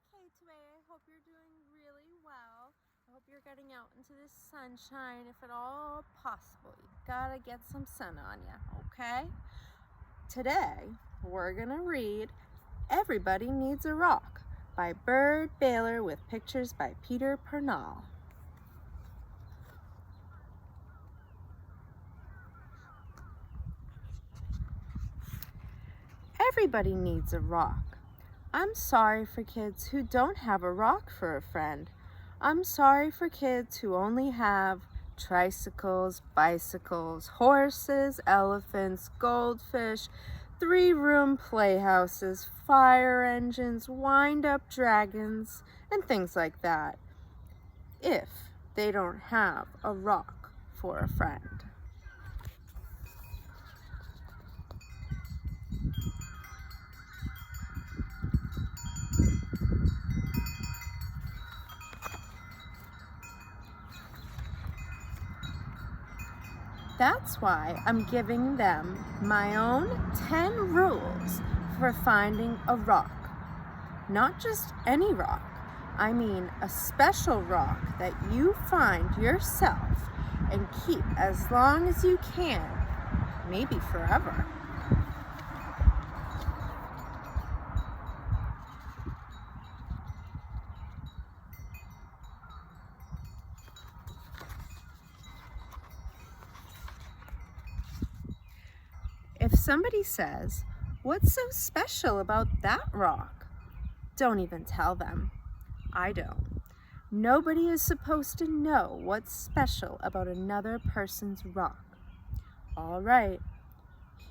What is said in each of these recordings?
okay today. I hope you're doing really well. I hope you're getting out into the sunshine if at all possible. You gotta get some sun on you, okay? Today, we're gonna read Everybody Needs a Rock by Byrd Baylor with pictures by Peter Parnall. Everybody needs a rock. I'm sorry for kids who don't have a rock for a friend. I'm sorry for kids who only have tricycles, bicycles, horses, elephants, goldfish, 3-room playhouses, fire engines, wind-up dragons, and things like that, if they don't have a rock for a friend. That's why I'm giving them my own 10 rules for finding a rock. Not just any rock. I mean a special rock that you find yourself and keep as long as you can, maybe forever. If somebody says, "What's so special about that rock?" don't even tell them. I don't. Nobody is supposed to know what's special about another person's rock. All right,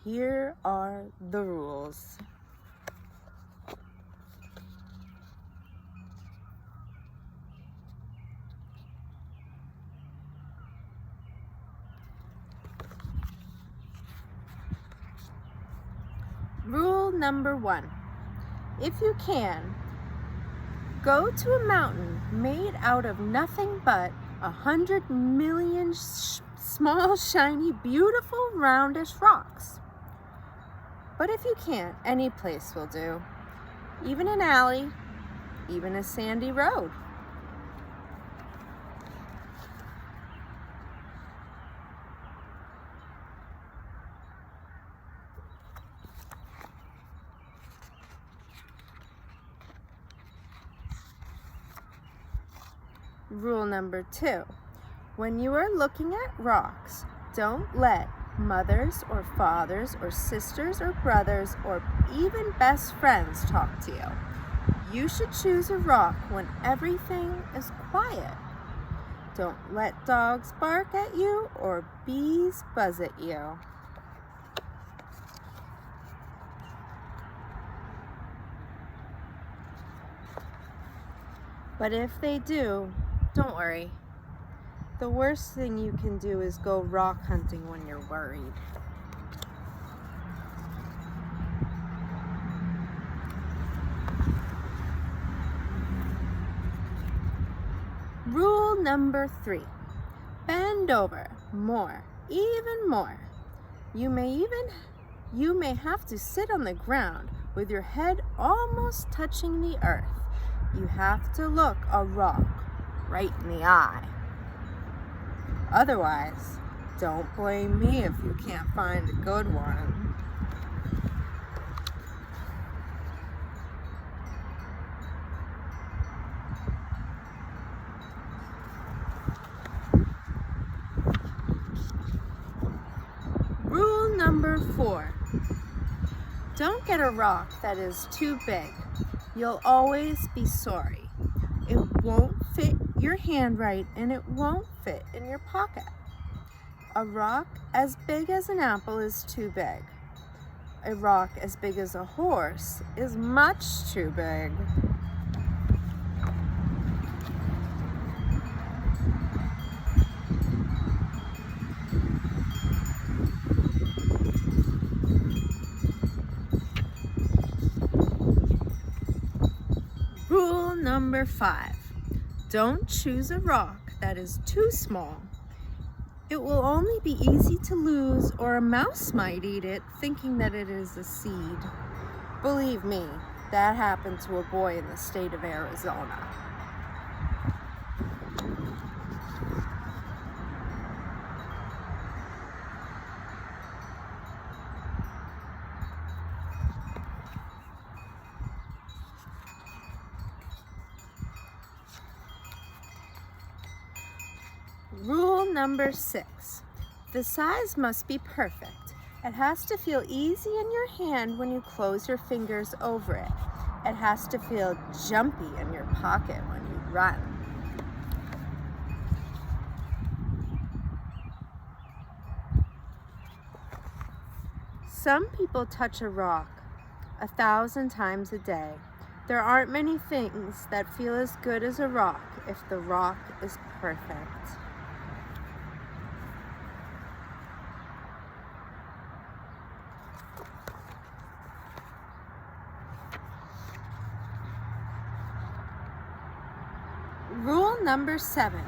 here are the rules. Rule number 1. If you can, go to a mountain made out of nothing but 100 million small, shiny, beautiful, roundish rocks. But if you can't, any place will do. Even an alley, even a sandy road. Rule number 2. When you are looking at rocks, don't let mothers or fathers or sisters or brothers or even best friends talk to you. You should choose a rock when everything is quiet. Don't let dogs bark at you or bees buzz at you. But if they do, don't worry. The worst thing you can do is go rock hunting when you're worried. Rule number 3. Bend over more, even more. You may have to sit on the ground with your head almost touching the earth. You have to look a rock right in the eye. Otherwise, don't blame me if you can't find a good one. Rule number 4. Don't get a rock that is too big. You'll always be sorry. It won't fit your hand right, and it won't fit in your pocket. A rock as big as an apple is too big. A rock as big as a horse is much too big. Rule number 5. Don't choose a rock that is too small. It will only be easy to lose, or a mouse might eat it thinking that it is a seed. Believe me, That happened to a boy in the state of Arizona. Rule number 6. The size must be perfect. It has to feel easy in your hand when you close your fingers over it. It has to feel jumpy in your pocket when you run. Some people touch a rock 1,000 times a day. There aren't many things that feel as good as a rock if the rock is perfect. Rule number 7.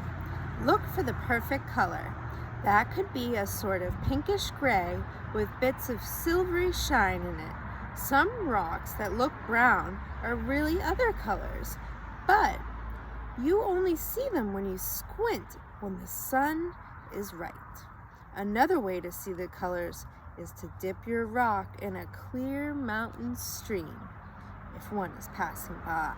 Look for the perfect color. That could be a sort of pinkish gray with bits of silvery shine in it. Some rocks that look brown are really other colors, but you only see them when you squint when the sun is right. Another way to see the colors is to dip your rock in a clear mountain stream if one is passing by.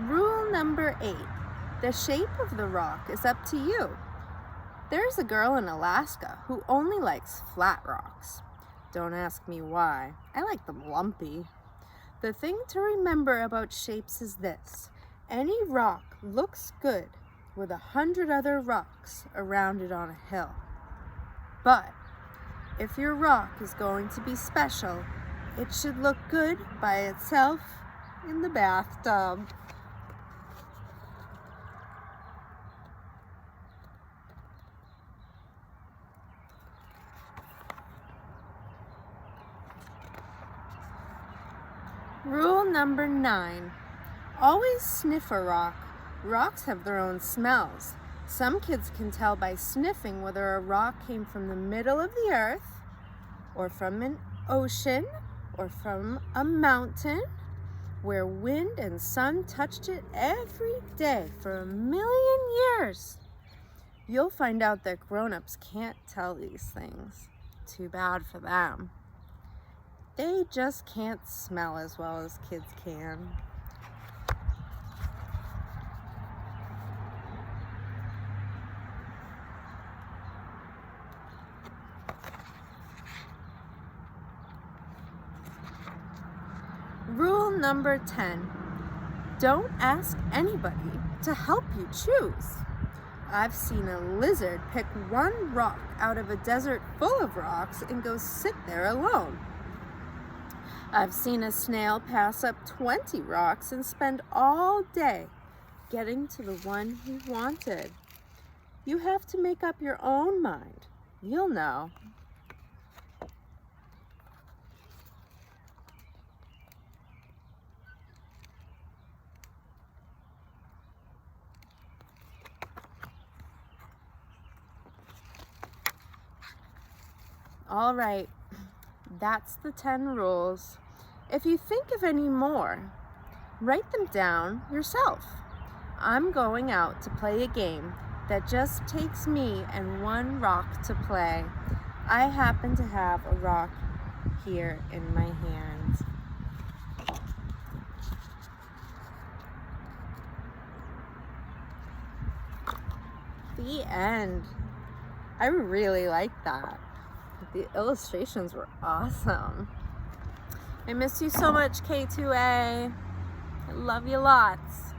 Rule number 8. The shape of the rock is up to you. There's a girl in Alaska who only likes flat rocks. Don't ask me why. I like them lumpy. The thing to remember about shapes is this. Any rock looks good with 100 other rocks around it on a hill. But if your rock is going to be special, it should look good by itself in the bathtub. Rule number 9. Always sniff a rock. Rocks have their own smells. Some kids can tell by sniffing whether a rock came from the middle of the earth, or from an ocean, or from a mountain, where wind and sun touched it every day for 1,000,000 years. You'll find out that grown-ups can't tell these things. Too bad for them. They just can't smell as well as kids can. Rule number 10. Don't ask anybody to help you choose. I've seen a lizard pick one rock out of a desert full of rocks and go sit there alone. I've seen a snail pass up 20 rocks and spend all day getting to the one he wanted. You have to make up your own mind. You'll know. All right, that's the 10 rules. If you think of any more, write them down yourself. I'm going out to play a game that just takes me and one rock to play. I happen to have a rock here in my hand. The end. I really like that. The illustrations were awesome. I miss you so much, K2A. I love you lots.